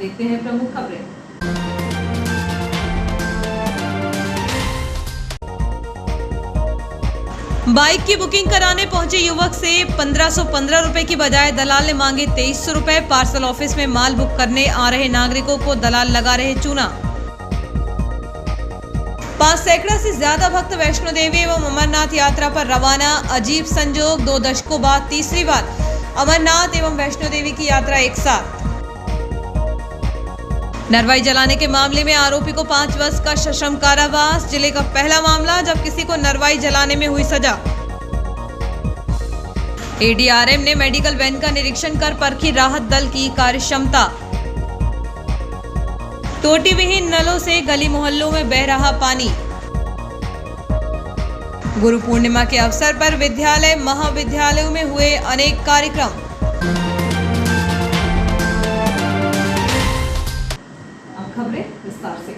देखते हैं प्रमुख खबरें। बाइक की बुकिंग कराने पहुंचे युवक से 1515 रुपए की बजाय दलाल ने मांगे 2300 रुपए। पार्सल ऑफिस में माल बुक करने आ रहे नागरिकों को दलाल लगा रहे चूना। 5 सैकड़ा से ज्यादा भक्त वैष्णो देवी एवं अमरनाथ यात्रा पर रवाना। अजीब संजोग, 2 दशकों बाद तीसरी बार अमरनाथ एवं वैष्णो देवी की यात्रा एक साथ। नरवाई जलाने के मामले में आरोपी को 5 वर्ष का सश्रम कारावास। जिले का पहला मामला जब किसी को नरवाई जलाने में हुई सजा। एडीआरएम ने मेडिकल वैन का निरीक्षण कर परखी राहत दल की कार्यक्षमता। टोटी विहीन नलों से गली मोहल्लों में बह रहा पानी। गुरु पूर्णिमा के अवसर पर विद्यालय महाविद्यालयों में हुए अनेक कार्यक्रम। खबरें विस्तार से।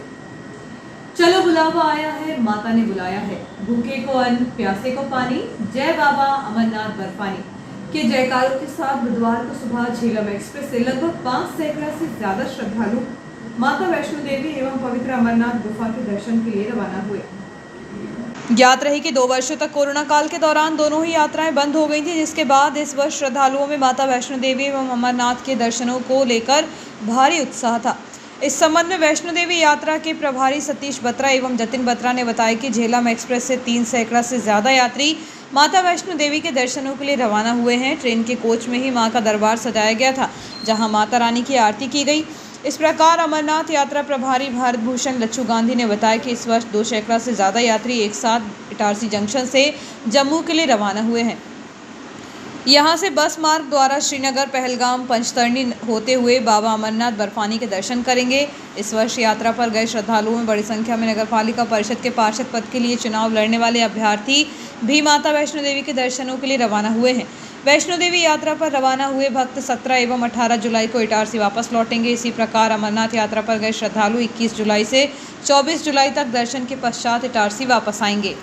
चलो बुलावा आया है, माता ने बुलाया है, भूखे को अन्न, प्यासे को पानी, जय बाबा अमरनाथ बर्फानी के जयकारों के साथ बुधवार को सुबह झेलम एक्सप्रेस से लगभग 5 सैकड़ा से ज्यादा श्रद्धालु माता वैष्णो देवी एवं पवित्र अमरनाथ गुफा के दर्शन के लिए रवाना हुए। ज्ञात रही कि 2 वर्षों तक कोरोना काल के दौरान दोनों ही यात्राएं बंद हो गई थी, जिसके बाद इस वर्ष श्रद्धालुओं में माता वैष्णो देवी एवं अमरनाथ के दर्शनों को लेकर भारी उत्साह था। इस संबंध में वैष्णो देवी यात्रा के प्रभारी सतीश बत्रा एवं जतिन बत्रा ने बताया कि झेलम एक्सप्रेस से 3 सैकड़ा से ज्यादा यात्री माता वैष्णो देवी के दर्शनों के लिए रवाना हुए हैं। ट्रेन के कोच में ही मां का दरबार सजाया गया था, जहां माता रानी की आरती की गई। इस प्रकार अमरनाथ यात्रा प्रभारी भारत भूषण लच्छू गांधी ने बताया कि इस वर्ष 2 सैकड़ा से ज्यादा यात्री एक साथ इटारसी जंक्शन से जम्मू के लिए रवाना हुए हैं। यहां से बस मार्ग द्वारा श्रीनगर, पहलगाम, पंचतरणी होते हुए बाबा अमरनाथ बर्फानी के दर्शन करेंगे। इस वर्ष यात्रा पर गए श्रद्धालुओं में बड़ी संख्या में नगरपालिका परिषद के पार्षद पद के लिए चुनाव लड़ने वाले अभ्यर्थी भी माता वैष्णो देवी के दर्शनों के लिए रवाना हुए हैं। वैष्णो देवी यात्रा पर रवाना हुए भक्त 17 एवं 18 जुलाई को इटारसी वापस लौटेंगे। इसी प्रकार अमरनाथ यात्रा पर गए श्रद्धालु 21 जुलाई से 24 जुलाई तक दर्शन के पश्चात इटारसी वापस आएंगे।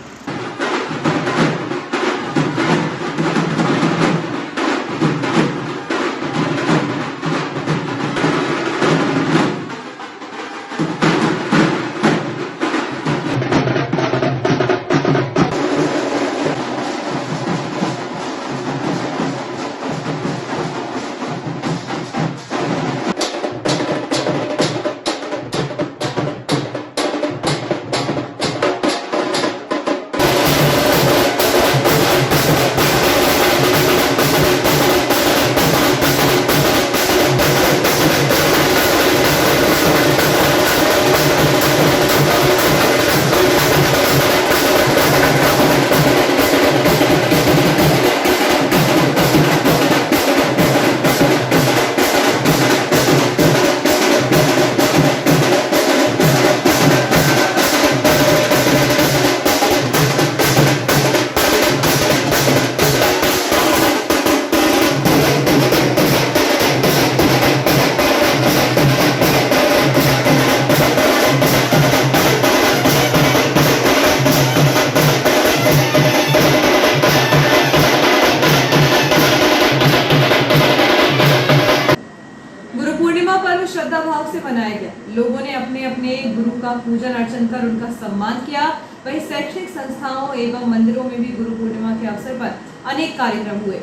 श्रद्धा भाव से मनाया गया। लोगों ने अपने अपने गुरु का पूजन अर्चन कर उनका सम्मान किया। वहीं शैक्षणिक संस्थाओं एवं मंदिरों में भी गुरु पूर्णिमा के अवसर पर अनेक कार्यक्रम हुए।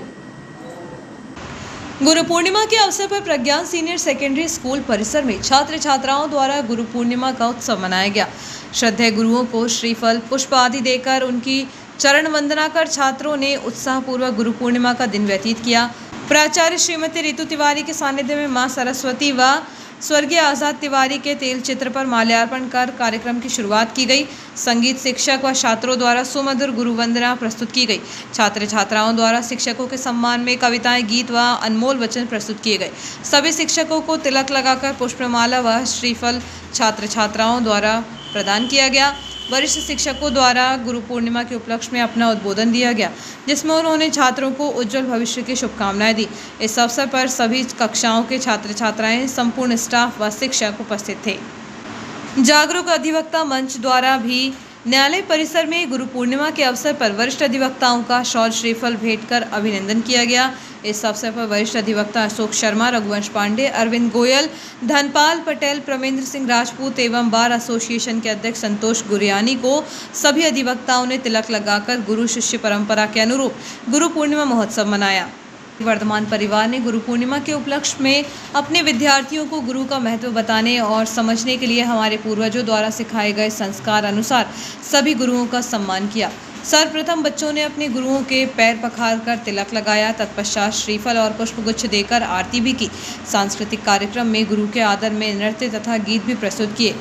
गुरु पूर्णिमा के अवसर पर प्रज्ञान सीनियर सेकेंडरी स्कूल परिसर में छात्र छात्राओं द्वारा गुरु पूर्णिमा का उत्सव मनाया गया। श्रद्धेय गुरुओं को श्रीफल, पुष्प आदि देकर उनकी चरण वंदना कर छात्रों ने उत्साहपूर्वक गुरु पूर्णिमा का दिन व्यतीत किया। प्राचार्य श्रीमती रितु तिवारी के सानिध्य में मां सरस्वती व स्वर्गीय आजाद तिवारी के तेल चित्र पर माल्यार्पण कर कार्यक्रम की शुरुआत की गई। संगीत शिक्षक व छात्रों द्वारा सुमधुर गुरु वंदना प्रस्तुत की गई। छात्र छात्राओं द्वारा शिक्षकों के सम्मान में कविताएं, गीत व अनमोल वचन प्रस्तुत किए गए। सभी शिक्षकों को तिलक लगाकर पुष्पमाला व श्रीफल छात्र छात्राओं द्वारा प्रदान किया गया। वरिष्ठ शिक्षकों द्वारा गुरु पूर्णिमा के उपलक्ष्य में अपना उद्बोधन दिया गया, जिसमें उन्होंने छात्रों को उज्जवल भविष्य की शुभकामनाएं दी। इस अवसर पर सभी कक्षाओं के छात्र छात्राएं, संपूर्ण स्टाफ व शिक्षक उपस्थित थे। जागरूक अधिवक्ता मंच द्वारा भी न्यायालय परिसर में गुरु पूर्णिमा के अवसर पर वरिष्ठ अधिवक्ताओं का शॉल श्रीफल भेंट कर अभिनंदन किया गया। इस अवसर पर वरिष्ठ अधिवक्ता अशोक शर्मा, रघुवंश पांडे, अरविंद गोयल, धनपाल पटेल, प्रमेंद्र सिंह राजपूत एवं बार एसोसिएशन के अध्यक्ष संतोष गुरियानी को सभी अधिवक्ताओं ने तिलक लगाकर गुरु शिष्य परंपरा के अनुरूप गुरु पूर्णिमा महोत्सव मनाया। वर्धमान परिवार ने गुरु पूर्णिमा के उपलक्ष्य में अपने विद्यार्थियों को गुरु का महत्व बताने और समझने के लिए हमारे पूर्वजों द्वारा सिखाए गए संस्कार अनुसार सभी गुरुओं का सम्मान किया। सर्वप्रथम बच्चों ने अपने गुरुओं के पैर पखार कर तिलक लगाया, तत्पश्चात श्रीफल और पुष्पगुच्छ देकर आरती भी की। सांस्कृतिक कार्यक्रम में गुरु के आदर में नृत्य तथा गीत भी प्रस्तुत किए।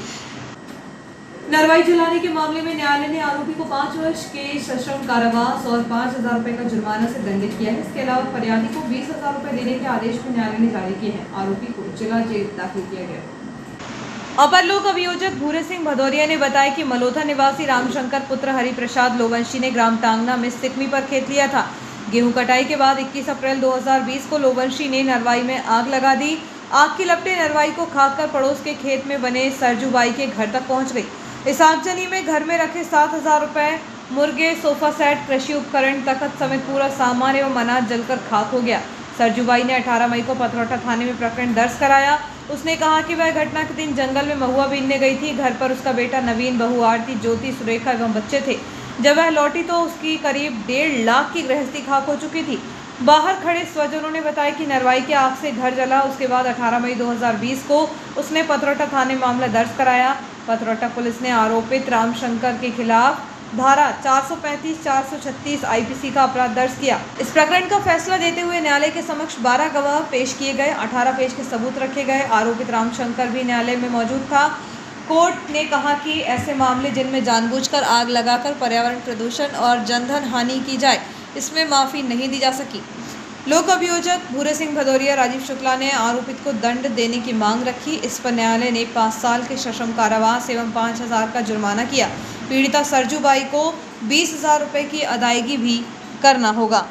नरवाई जलाने के मामले में न्यायालय ने आरोपी को 5 वर्ष के सश्रम कारावास और 5,000 रुपए का जुर्माना से दंडित किया है। इसके अलावा फरियादी को 20,000 रुपए देने के आदेश भी न्यायालय ने जारी किए हैं। आरोपी को जिला जेल दाखिल किया गया। अपर लोक अभियोजक भूरे सिंह भदौरिया ने बताया कि मलोथा निवासी रामशंकर पुत्र हरिप्रसाद लोवंशी ने ग्राम टांगना में सिकमी पर खेत लिया था। गेहूं कटाई के बाद 21 अप्रैल 2020 को लोवंशी ने नरवाई में आग लगा दी। आग की लपटें नरवाई को खाकर पड़ोस के खेत में बने सरजूबाई के घर तक पहुंच गई। इस आगजनी में घर में रखे 7,000 रुपए, मुर्गे, सोफा सेट, कृषि उपकरण, तख्त समेत पूरा सामान एवं अनाज जलकर खाक हो गया। सरजूबाई ने 18 मई को पथरौटा थाने में प्रकरण दर्ज कराया। उसने कहा कि वह घटना के दिन जंगल में महुआ बीनने गई थी। घर पर उसका बेटा नवीन, बहू आरती, ज्योति, सुरेखा एवं बच्चे थे। जब वह लौटी तो उसकी करीब 1.5 लाख की गृहस्थी खाक हो चुकी थी। बाहर खड़े स्वजनों ने बताया कि नरवाई के आग से घर जला। उसके बाद 18 मई 2020 को उसने पथरौटा थाने में मामला दर्ज कराया। पथरौटा पुलिस ने आरोपित रामशंकर के खिलाफ धारा 435, 436 आईपीसी का अपराध दर्ज किया। इस प्रकरण का फैसला देते हुए न्यायालय के समक्ष 12 गवाह पेश किए गए, 18 पेज के सबूत रखे गए। आरोपित रामशंकर भी न्यायालय में मौजूद था। कोर्ट ने कहा कि ऐसे मामले जिनमें जानबूझकर आग लगाकर पर्यावरण प्रदूषण और जनधन हानि की जाए, इसमें माफी नहीं दी जा सकी। लोक अभियोजक भूरे सिंह भदौरिया, राजीव शुक्ला ने आरोपित को दंड देने की मांग रखी। इस पर न्यायालय ने 5 साल के सश्रम कारावास एवं 5,000 का जुर्माना किया। पीड़िता सरजूबाई को 20,000 रुपए की अदायगी भी करना होगा।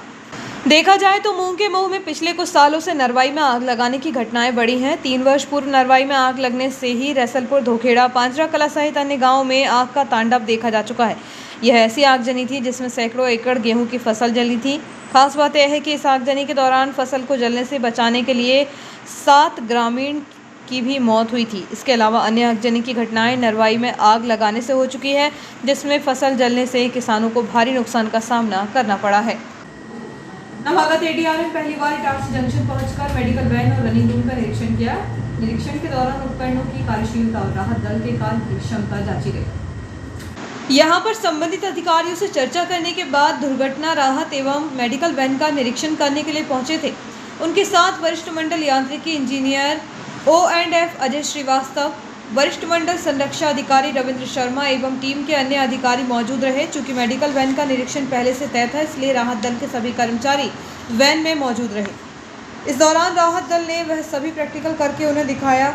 देखा जाए तो मुंह के मुंह में पिछले कुछ सालों से नरवाई में आग लगाने की घटनाएं बढ़ी हैं। 3 वर्ष पूर्व नरवाई में आग लगने से ही रैसलपुर, धोखेड़ा, पांजरा कला सहित अन्य गाँवों में आग का तांडव देखा जा चुका है। यह ऐसी आगजनी थी जिसमें सैकड़ों एकड़ गेहूं की फसल जली थी। खास बात यह है कि इस आगजनी के दौरान फसल को जलने से बचाने के लिए 7 ग्रामीण की भी मौत हुई थी। इसके अलावा अन्य आगजनी की घटनाएं नरवाई में आग लगाने से हो चुकी है, जिसमें फसल जलने से किसानों को भारी नुकसान का सामना करना पड़ा है। नवागत एडीआरएम पहली बार इटारसी जंक्शन पहुंचकर मेडिकल वैन और रनिंग रूम का निरीक्षण किया। निरीक्षण के दौरान उपकरणों की कार्यशीलता और राहत दल के कार्य की क्षमता जांची गई। यहां पर संबंधित अधिकारियों से चर्चा करने के बाद दुर्घटना राहत एवं मेडिकल वैन का निरीक्षण करने के लिए पहुंचे थे। उनके साथ वरिष्ठ मंडल यांत्रिकी इंजीनियर O&F अजय श्रीवास्तव, वरिष्ठ मंडल संरक्षा अधिकारी रविंद्र शर्मा एवं टीम के अन्य अधिकारी मौजूद रहे। चूंकि मेडिकल वैन का निरीक्षण पहले से तय था, इसलिए राहत दल के सभी कर्मचारी वैन में मौजूद रहे। इस दौरान राहत दल ने वह सभी प्रैक्टिकल करके उन्हें दिखाया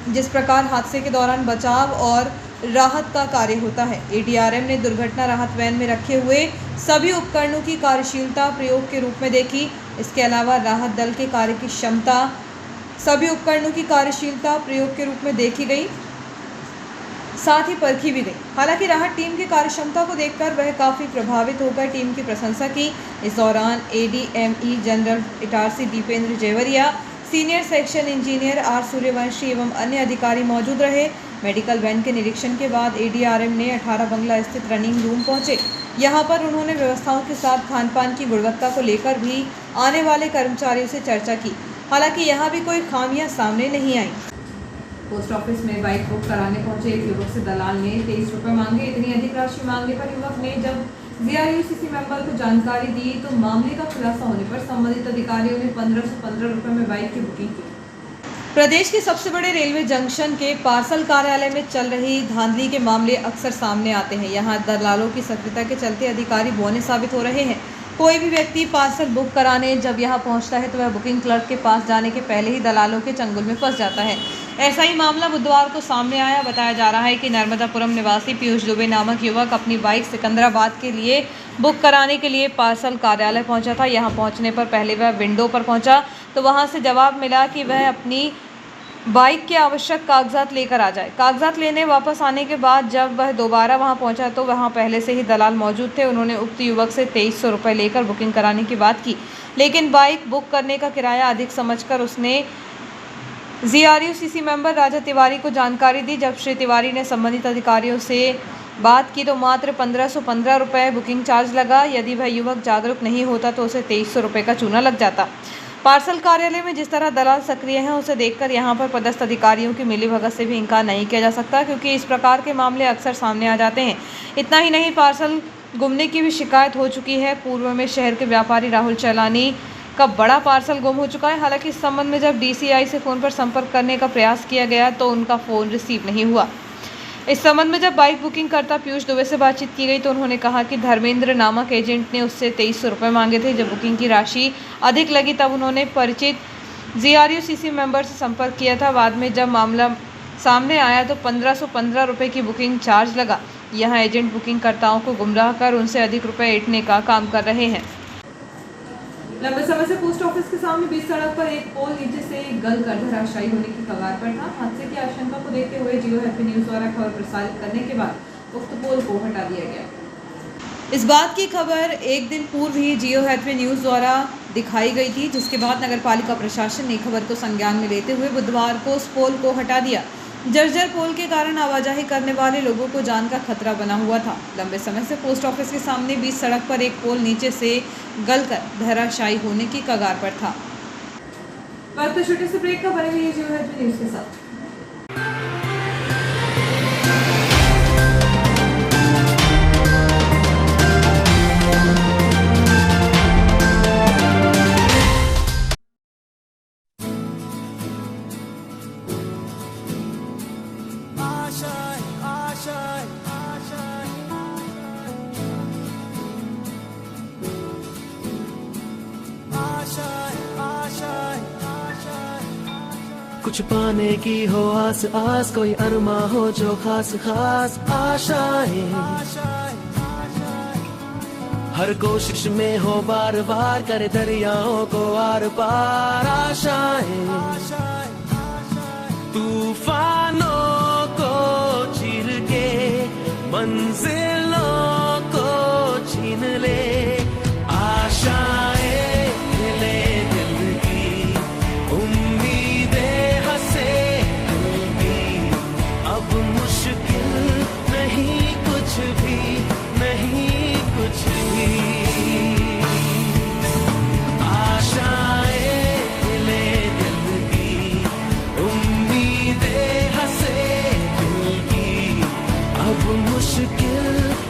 जिस प्रकार हादसे के दौरान बचाव और राहत का कार्य होता है। एडीआरएम ने दुर्घटना राहत वैन में रखे हुए सभी उपकरणों की कार्यशीलता प्रयोग के रूप में देखी। इसके अलावा राहत दल के कार्य की क्षमता सभी उपकरणों की कार्यशीलता प्रयोग के रूप में देखी गई, साथ ही परखी भी गई। हालांकि राहत टीम की कार्यक्षमता को देखकर वह काफ़ी प्रभावित होकर टीम की प्रशंसा की। इस दौरान ADME general Itarsi Dipendra Jewaria, senior section engineer R Suryavanshi एवं अन्य अधिकारी मौजूद रहे। मेडिकल वैन के निरीक्षण के बाद एडीआरएम ने 18 बंगला स्थित रनिंग रूम पहुंचे। यहां पर उन्होंने व्यवस्थाओं के साथ खान-पान की गुणवत्ता को लेकर भी आने वाले कर्मचारियों से चर्चा की। हालांकि यहां भी कोई खामियां सामने नहीं आई। पोस्ट ऑफिस में बाइक बुक कराने पहुंचे एक युवक से दलाल ने 23 रुपये मांगे। इतनी अधिक राशि मांगने पर युवक ने जब जीआईयूसीसी मेंबर को जानकारी दी तो मामले का खुलासा होने पर संबंधित अधिकारियों ने 1515 रुपये में बाइक की बुकिंग की। प्रदेश के सबसे बड़े रेलवे जंक्शन के पार्सल कार्यालय में चल रही धांधली के मामले अक्सर सामने आते हैं। यहाँ दलालों की सक्रियता के चलते अधिकारी बौने साबित हो रहे हैं। कोई भी व्यक्ति पार्सल बुक कराने जब यहाँ पहुँचता है तो वह बुकिंग क्लर्क के पास जाने के पहले ही दलालों के चंगुल में फंस जाता है। ऐसा ही मामला बुधवार को सामने आया। बताया जा रहा है कि नर्मदापुरम निवासी पीयूष दुबे नामक युवक अपनी बाइक सिकंदराबाद के लिए बुक कराने के लिए पार्सल कार्यालय पहुंचा था। यहां पहुंचने पर पहले वह विंडो पर पहुंचा तो वहां से जवाब मिला कि वह अपनी बाइक के आवश्यक कागजात लेकर आ जाए। कागजात लेने वापस आने के बाद जब वह दोबारा वहां पहुंचा तो वहां पहले से ही दलाल मौजूद थे। उन्होंने उक्त युवक से 2300 रुपये लेकर बुकिंग कराने की बात की, लेकिन बाइक बुक करने का किराया अधिक समझकर उसने GRUCC मेंबर राजा तिवारी को जानकारी दी। जब श्री तिवारी ने संबंधित अधिकारियों से बात की तो मात्र 1515 रुपये बुकिंग चार्ज लगा। यदि वह युवक जागरूक नहीं होता तो उसे 2300 रुपये का चूना लग जाता। पार्सल कार्यालय में जिस तरह दलाल सक्रिय हैं उसे देखकर यहां पर पदस्थ अधिकारियों की मिलीभगत से भी इनकार नहीं किया जा सकता, क्योंकि इस प्रकार के मामले अक्सर सामने आ जाते हैं। इतना ही नहीं, पार्सल गुमने की भी शिकायत हो चुकी है। पूर्व में शहर के व्यापारी राहुल चैलानी का बड़ा पार्सल गुम हो चुका है। हालांकि इस संबंध में जब DCI से फ़ोन पर संपर्क करने का प्रयास किया गया तो उनका फ़ोन रिसीव नहीं हुआ। इस संबंध में जब बाइक बुकिंग करता पीयूष दुबे से बातचीत की गई तो उन्होंने कहा कि धर्मेंद्र नामक एजेंट ने उससे 2300 रुपये मांगे थे। जब बुकिंग की राशि अधिक लगी तब उन्होंने परिचित GRUCC मेंबर से संपर्क किया था। बाद में जब मामला सामने आया तो 1515 रुपये की बुकिंग चार्ज लगा। यहाँ एजेंट बुकिंग कर्ताओं को गुमराह कर उनसे अधिक रुपये ऐंठने का काम कर रहे हैं। लंबे समय से पोस्ट ऑफिस के सामने बीच सड़क पर एक पोल नीचे से गल कर धराशायी होने की कगार पर था। हादसे की आशंका को देखते हुए जियो हैप्पी न्यूज द्वारा खबर प्रसारित करने के बाद उक्त पोल को हटा दिया गया। इस बात की खबर एक दिन पूर्व ही जियो हैप्पी न्यूज द्वारा दिखाई गई थी, जिसके बाद नगरपालिका प्रशासन ने खबर को संज्ञान में लेते हुए बुधवार को उस पोल को हटा दिया। जर्जर पोल के कारण आवाजाही करने वाले लोगों को जान का खतरा बना हुआ था। लंबे समय से पोस्ट ऑफिस के सामने बीच सड़क पर एक पोल नीचे से गलकर धराशायी होने की कगार पर था। तो छोटे से ब्रेक का बने रहिए जियो हैप्पी न्यूज के साथ। कुछ पाने की हो आस आस, कोई अरमा हो जो खास खास आशाएं, हर कोशिश में हो बार बार करे दरियाओं को आर पार आशाएं, तूफानों को चीर के मंजिलों को छीन ले आशाएं, ले दिल की उम्मीदें हंसे दिल की, अब मुश्किल नहीं कुछ भी, नहीं कुछ भी, आशाएं ले दिल की उम्मीदें हंसे दिल की, अब मुश्किल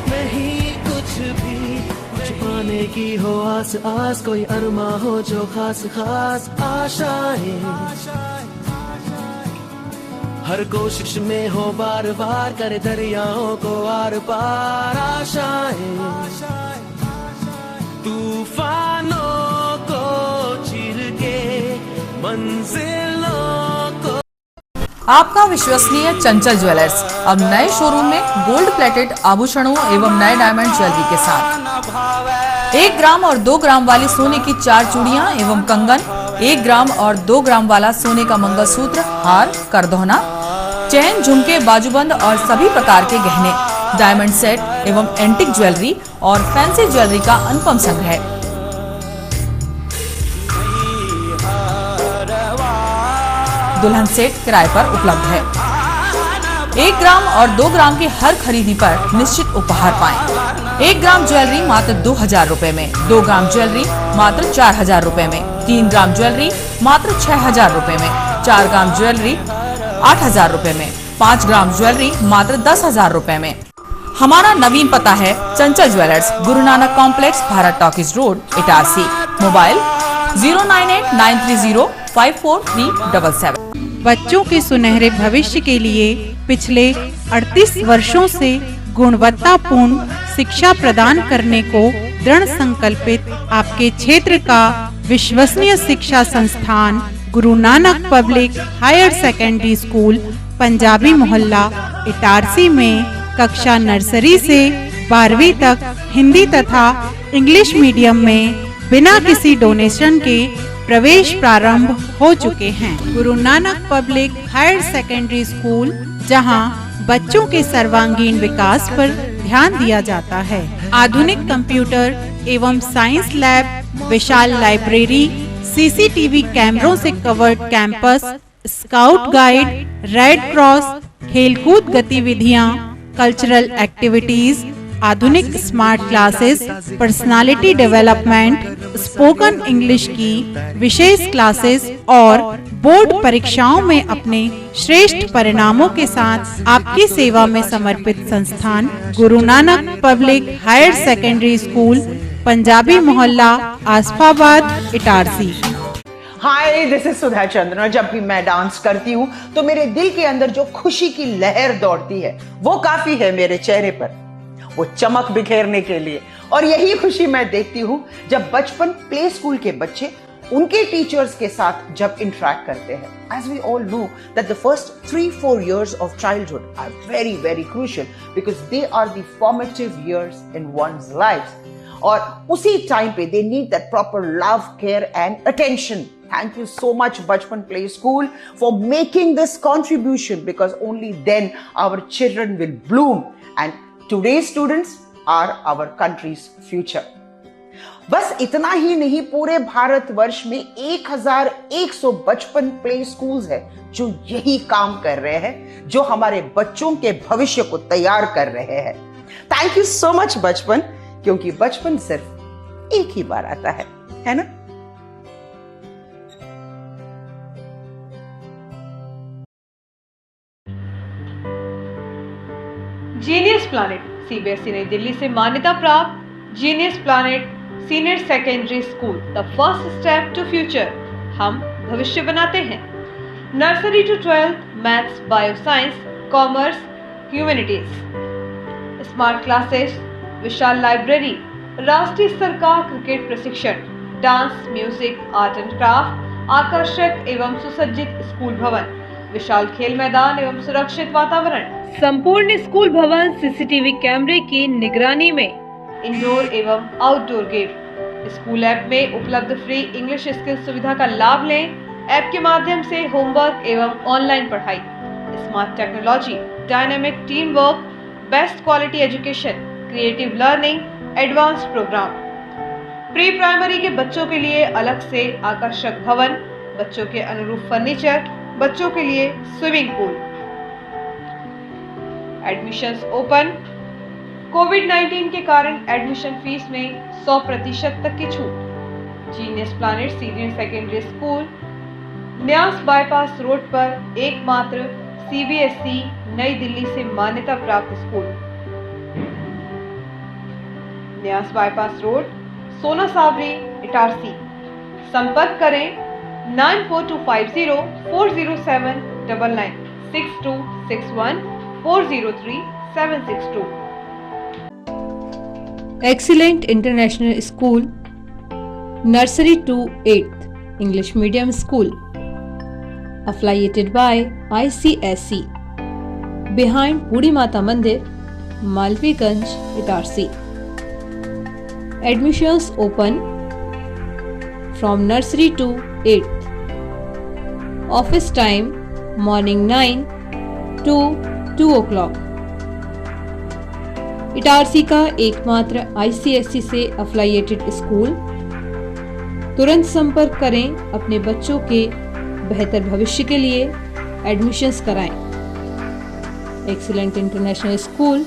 नहीं कुछ भी, पाने की हो आस आस, कोई अरमा हो जो खास खास आशाएं, हर कोशिश में हो बार बार करे दरियाओं को आर पार आशाएं, तूफानों को चीर के मंजिलों को। आपका विश्वसनीय चंचल ज्वेलर्स अब नए शोरूम में गोल्ड प्लेटेड आभूषणों एवं नए डायमंड ज्वेलरी के साथ 1 ग्राम और 2 ग्राम वाली सोने की 4 चूड़ियां एवं कंगन, 1 ग्राम और 2 ग्राम वाला सोने का मंगलसूत्र, हार, करदौना, चैन, झुमके, बाजूबंद और सभी प्रकार के गहने, डायमंड सेट एवं एंटिक ज्वेलरी और फैंसी ज्वेलरी का अनुपम संग्रह। दुल्हन सेट किराए पर उपलब्ध है। 1 ग्राम और 2 ग्राम की हर खरीदी पर निश्चित उपहार पाएं। 1 ग्राम ज्वेलरी मात्र 2000 रुपए में, 2 ग्राम ज्वेलरी मात्र 4000 रुपए में, 3 ग्राम ज्वेलरी मात्र 6000 रुपए में, 4 ग्राम ज्वेलरी 8000 रुपए में, 5 ग्राम ज्वेलरी मात्र 10000 रुपए में। हमारा नवीन पता है चंचल jewellers, Guru Nanak complex, Bharat talkies road, Itarsi. Mobile 09893054377। बच्चों के सुनहरे भविष्य के लिए पिछले 38 वर्षों से गुणवत्तापूर्ण शिक्षा प्रदान करने को दृढ़ संकल्पित आपके क्षेत्र का विश्वसनीय शिक्षा संस्थान Guru Nanak public higher secondary school, Punjabi Mohalla, Itarsi में कक्षा नर्सरी से 12वीं तक हिंदी तथा इंग्लिश मीडियम में बिना किसी डोनेशन के प्रवेश प्रारंभ हो चुके हैं। Guru Nanak public higher secondary school, जहां बच्चों के सर्वांगीण विकास पर ध्यान दिया जाता है। आधुनिक कंप्यूटर एवं साइंस लैब, विशाल लाइब्रेरी, सीसीटीवी कैमरों से covered campus, scout guide, red cross, खेलकूद गतिविधियां, कल्चरल एक्टिविटीज, आधुनिक smart classes, personality development, spoken English की विशेष क्लासेस और बोर्ड परीक्षाओं में अपने श्रेष्ठ परिणामों के साथ आपकी सेवा में समर्पित संस्थान Guru Nanak public higher secondary school, Punjabi Mohalla, Asafabad, Itarsi. Hi, this is Sudha Chandran. जब भी मैं डांस करती हूँ तो मेरे दिल के अंदर जो खुशी की लहर दौड़ती है वो काफी है मेरे चेहरे पर, वो चमक बिखेरने के लिए। और यही खुशी मैं देखती हूँ जब बचपन प्ले स्कूल के बच्चे उनके टीचर्स के साथ जब इंटरेक्ट करते हैं। As we all know that the first 3-4 years of childhood are very very crucial because they are the formative years in one's life. और उसी टाइम पे they need that proper love, care and attention. Thank you so much Bachpan Play School for making this contribution, because only then our children will bloom and today's students are our country's future. बस इतना ही नहीं, पूरे भारतवर्ष में 1100 बचपन play schools है जो यही काम कर रहे हैं, जो हमारे बच्चों के भविष्य को तैयार कर रहे हैं। थैंक यू सो मच बचपन, क्योंकि बचपन सिर्फ एक ही बार आता है ना? जीनियस प्लैनेट सीबीएसई नई दिल्ली से मान्यता प्राप्त genius planet senior secondary school, the first step to future. हम भविष्य बनाते हैं। Nursery to 12th maths, bio science, commerce, humanities, smart classes, विशाल लाइब्रेरी, राष्ट्रीय स्तर का क्रिकेट प्रशिक्षण, dance, music, art and craft, आकर्षक एवं सुसज्जित स्कूल भवन, विशाल खेल मैदान एवं सुरक्षित वातावरण, संपूर्ण स्कूल भवन सीसीटीवी कैमरे की निगरानी में, इंडोर एवं आउटडोर गेट। स्कूल ऐप में उपलब्ध फ्री इंग्लिश स्किल सुविधा का लाभ लें। ऐप के माध्यम से होमवर्क एवं ऑनलाइन पढ़ाई, smart technology, dynamic team work, best quality education, creative learning, advance program. Pre primary के बच्चों के लिए अलग से आकर्षक भवन, बच्चों के अनुरूप फर्नीचर, बच्चों के लिए स्विमिंग पूल। Admissions open. कोविड-19 के कारण एडमिशन फीस में 100% तक की छूट। Genius planet senior secondary school, न्यास बाईपास रोड पर एकमात्र सीबीएसई नई दिल्ली से मान्यता प्राप्त स्कूल। न्यास बाईपास रोड, सोना सावरी, इटारसी। संपर्क करें 9425040799 6261 403 762। Excellent International School, Nursery to 8th English Medium School, affiliated by ICSE, behind Budi Mata Mandir, Malviganj, Itarsi. Admissions open from nursery to 8th. Office time morning 9 to 2 o'clock. Itarsi का एकमात्र ICSE से affiliated school. तुरंत संपर्क करें अपने बच्चों के बेहतर भविष्य के लिए, एडमिशंस कराएं। Excellent International School,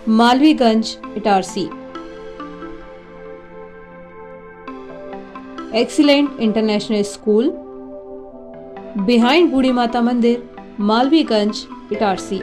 Malviganj, Itarsi. Excellent International School, behind बूढ़ी माता मंदिर, मालवीगंज, इटारसी।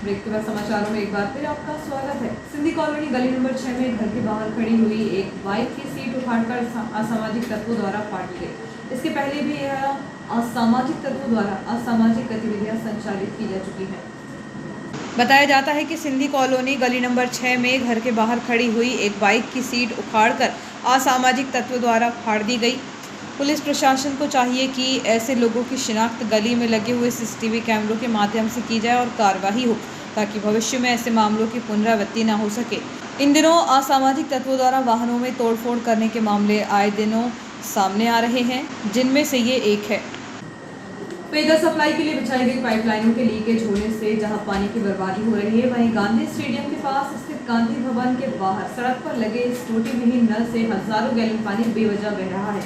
ब्रेक के बाद समाचारों में एक बार फिर आपका स्वागत है। सिंधी कॉलोनी गली नंबर 6 में घर के बाहर खड़ी हुई एक बाइक की सीट उखाड़कर असामाजिक तत्वों द्वारा फाड़ दी गई। इसके पहले भी यह असामाजिक तत्वों द्वारा असामाजिक गतिविधियां संचालित की जा चुकी है। बताया जाता है कि सिंधी कॉलोनी गली नंबर 6 में घर के बाहर खड़ी हुई एक बाइक की सीट उखाड़कर असामाजिक तत्वों द्वारा फाड़ दी गई। पुलिस प्रशासन को चाहिए कि ऐसे लोगों की शिनाख्त गली में लगे हुए सीसीटीवी कैमरों के माध्यम से की जाए और कार्रवाई हो, ताकि भविष्य में ऐसे मामलों की पुनरावृत्ति न हो सके। इन दिनों असामाजिक तत्वों द्वारा वाहनों में तोड़फोड़ करने के मामले आए दिनों सामने आ रहे हैं, जिनमें से ये एक है। पेयजल सप्लाई के लिए बिछाई गई पाइपलाइनों के लीकेज होने से जहां पानी की बर्बादी हो रही है, वहीं गांधी स्टेडियम के पास स्थित गांधी भवन के बाहर सड़क पर लगे इस टूटी विहीन नल से हजारों गैलन पानी बेवजह बह रहा है,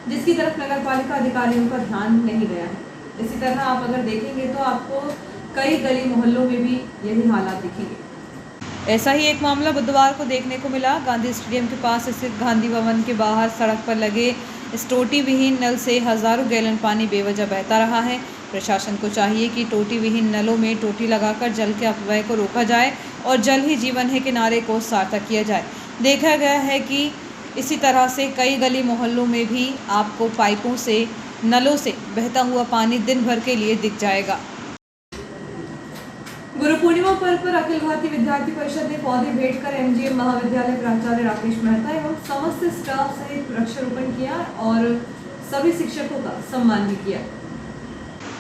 जिसकी तरफ नगरपालिका अधिकारियों का ध्यान नहीं गया है। इसी तरह आप अगर देखेंगे तो आपको कई गली मोहल्लों में भी यही हालात दिखेंगे। ऐसा ही एक मामला बुधवार को देखने को मिला। गांधी स्टेडियम के पास स्थित गांधी भवन के बाहर सड़क पर लगे इस टोटी विहीन नल से हजारों गैलन पानी बेवजह बहता रहा है। प्रशासन को चाहिए कि टोटी विहीन नलों में टोटी लगाकर जल के अपव्यय को रोका जाए और जल ही जीवन है के नारे को सार्थक किया जाए। देखा गया है कि इसी तरह से कई गली मोहल्लों में भी आपको पाइपों से, नलों से बहता हुआ पानी दिन भर के लिए दिख जाएगा। गुरु पूर्णिमा पर्व पर अखिल भारतीय विद्यार्थी परिषद ने पौधे भेंट कर एमजीएम महाविद्यालय प्राचार्य राकेश मेहता एवं समस्त स्टाफ सहित वृक्षारोपण किया और सभी शिक्षकों का सम्मान भी किया।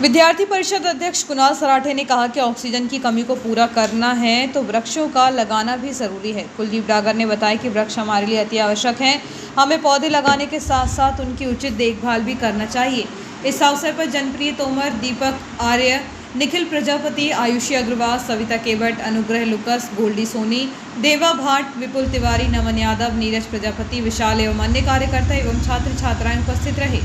विद्यार्थी परिषद अध्यक्ष कुणाल सराठे ने कहा कि ऑक्सीजन की कमी को पूरा करना है तो वृक्षों का लगाना भी जरूरी है। कुलदीप डागर ने बताया कि वृक्ष हमारे लिए अति आवश्यक हैं। हमें पौधे लगाने के साथ साथ उनकी उचित देखभाल भी करना चाहिए। इस अवसर पर जनप्रिय तोमर, दीपक आर्य, निखिल प्रजापति, आयुषी अग्रवाल, सविता केवट, अनुग्रह लुकस, गोल्डी सोनी, देवा भाट, विपुल तिवारी, नमन यादव, नीरज प्रजापति, विशाल एवं अन्य कार्यकर्ता एवं छात्र छात्राएं उपस्थित रहे।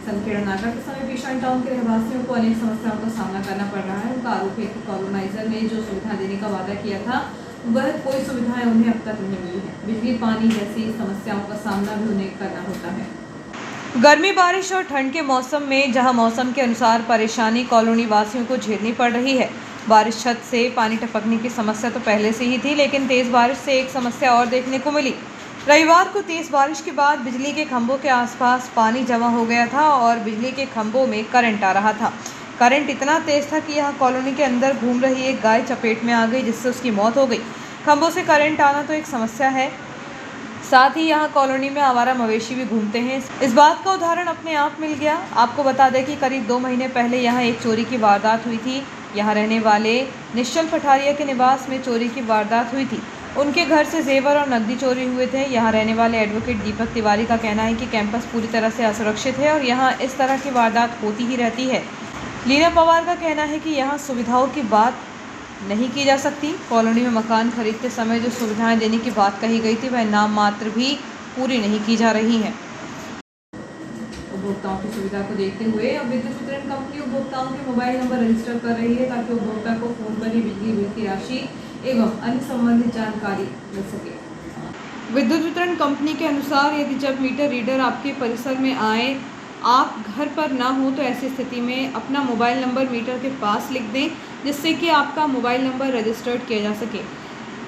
संखेड़ा नाका के समय भीषण टाउन के रहवासियों को अनेक समस्याओं का सामना करना पड़ रहा है। उनका आरोप है कि कॉलोनाइजर ने जो सुविधा देने का वादा किया था वह कोई सुविधाएं उन्हें अब तक नहीं मिली है। बिजली, पानी जैसी समस्याओं का सामना भी उन्हें करना होता है। गर्मी, बारिश और ठंड के मौसम में जहां मौसम के अनुसार परेशानी कॉलोनी वासियों को झेलनी पड़ रही है। बारिश, छत से पानी टपकने की समस्या तो पहले से ही थी, लेकिन तेज बारिश से एक समस्या और देखने को मिली। रविवार को तेज बारिश के बाद बिजली के खंभों के आसपास पानी जमा हो गया था और बिजली के खंभों में करंट आ रहा था। करंट इतना तेज था कि यहाँ कॉलोनी के अंदर घूम रही एक गाय चपेट में आ गई, जिससे उसकी मौत हो गई। खंभों से करंट आना तो एक समस्या है, साथ ही यहाँ कॉलोनी में आवारा मवेशी भी घूमते हैं। इस बात का उदाहरण अपने आप मिल गया। आपको बता दें कि करीब 2 महीने पहले यहाँ एक चोरी की वारदात हुई थी। यहाँ रहने वाले निश्चल पठारिया के निवास में चोरी की वारदात हुई थी। उनके घर से जेवर और नकदी चोरी हुए थे। यहाँ रहने वाले एडवोकेट दीपक तिवारी का कहना है कि कैंपस पूरी तरह से असुरक्षित है और यहाँ इस तरह की वारदात होती ही रहती है। लीना पवार का कहना है कि यहाँ सुविधाओं की बात नहीं की जा सकती। कॉलोनी में मकान खरीदते समय जो सुविधाएं देने की बात कही गई थी वह नाम मात्र भी पूरी नहीं की जा रही हैं। उपभोक्ताओं की सुविधा को देखते हुए अब विद्युत वितरण कंपनी उपभोक्ताओं के मोबाइल नंबर रजिस्टर कर रही है, ताकि उपभोक्ता को फोन पर ही बिजली बिल की राशि एवं अन्य संबंधित जानकारी मिल सके। विद्युत वितरण कंपनी के अनुसार यदि जब मीटर रीडर आपके परिसर में आए, आप घर पर ना हो, तो ऐसी स्थिति में अपना मोबाइल नंबर मीटर के पास लिख दें, जिससे कि आपका मोबाइल नंबर रजिस्टर्ड किया जा सके।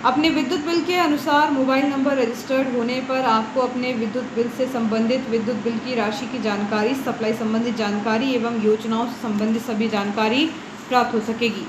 अपने विद्युत बिल के अनुसार मोबाइल नंबर रजिस्टर्ड होने पर आपको अपने विद्युत बिल से संबंधित विद्युत बिल की राशि की जानकारी, सप्लाई संबंधित जानकारी एवं योजनाओं से संबंधित सभी जानकारी प्राप्त हो सकेगी।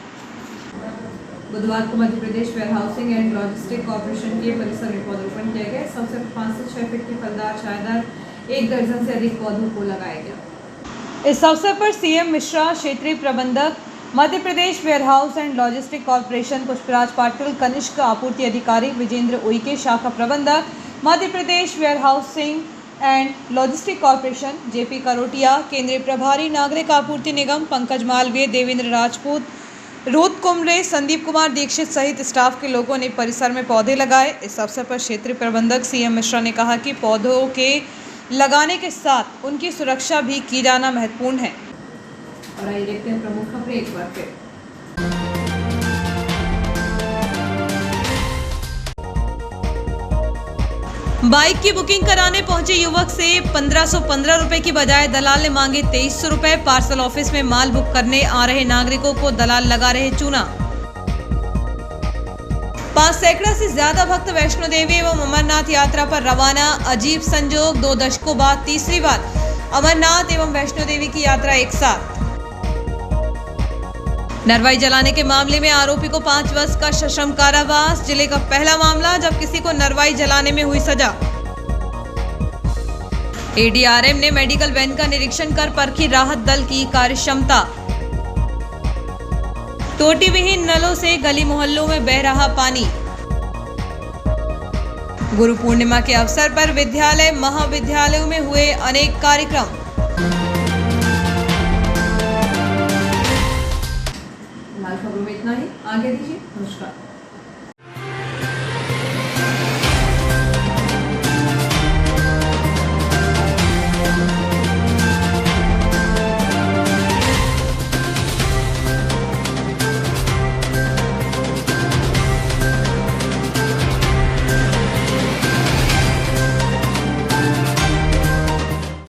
बुधवार को मध्य Pradesh warehousing and logistic corporation के परिसर में पौधरोपण किया गया। इस अवसर पर 5 से 6 फीट की फलदार छायादार 1 दर्जन से अधिक पौधों को लगाया गया। इस अवसर पर सीएम मिश्रा, क्षेत्रीय प्रबंधक Madhya Pradesh warehouse and logistic corporation Pushpraj Patil, कनिष्क आपूर्ति अधिकारी विजेंद्र उइके, शाखा प्रबंधक Madhya Pradesh warehousing and logistic corporation JP Karotia, केंद्रीय प्रभारी नागरिक आपूर्ति निगम पंकज मालवीय, देवेंद्र राजपूत, रोहित कुमरे, संदीप कुमार दीक्षित सहित स्टाफ के लोगों ने परिसर में पौधे लगाए। इस अवसर पर क्षेत्रीय प्रबंधक सीएम मिश्रा ने कहा कि पौधों के लगाने के साथ उनकी सुरक्षा भी की जाना महत्वपूर्ण है। और आइए देखते हैं प्रमुख खबरें एक बार फिर। बाइक की बुकिंग कराने पहुंचे युवक से 1515 रुपए की बजाय दलाल ने मांगे 2300 रुपए। पार्सल ऑफिस में माल बुक करने आ रहे नागरिकों को दलाल लगा रहे चूना। 5 सैकड़ा से ज्यादा भक्त वैष्णो देवी एवं अमरनाथ यात्रा पर रवाना। अजीब संजोग, 2 दशकों बाद तीसरी बार अमरनाथ एवं वैष्णो देवी की यात्रा एक साथ। नरवाई जलाने के मामले में आरोपी को 5 वर्ष का सश्रम कारावास। जिले का पहला मामला जब किसी को नरवाई जलाने में हुई सजा। एडीआरएम ने मेडिकल वैन का निरीक्षण कर परखी राहत दल की कार्यक्षमता। टोटी विहीन नलों से गली मोहल्लों में बह रहा पानी। गुरु पूर्णिमा के अवसर पर विद्यालय महाविद्यालयों में हुए अनेक कार्यक्रम। खबरों में इतना ही, आगे दीजिए। नमस्कार।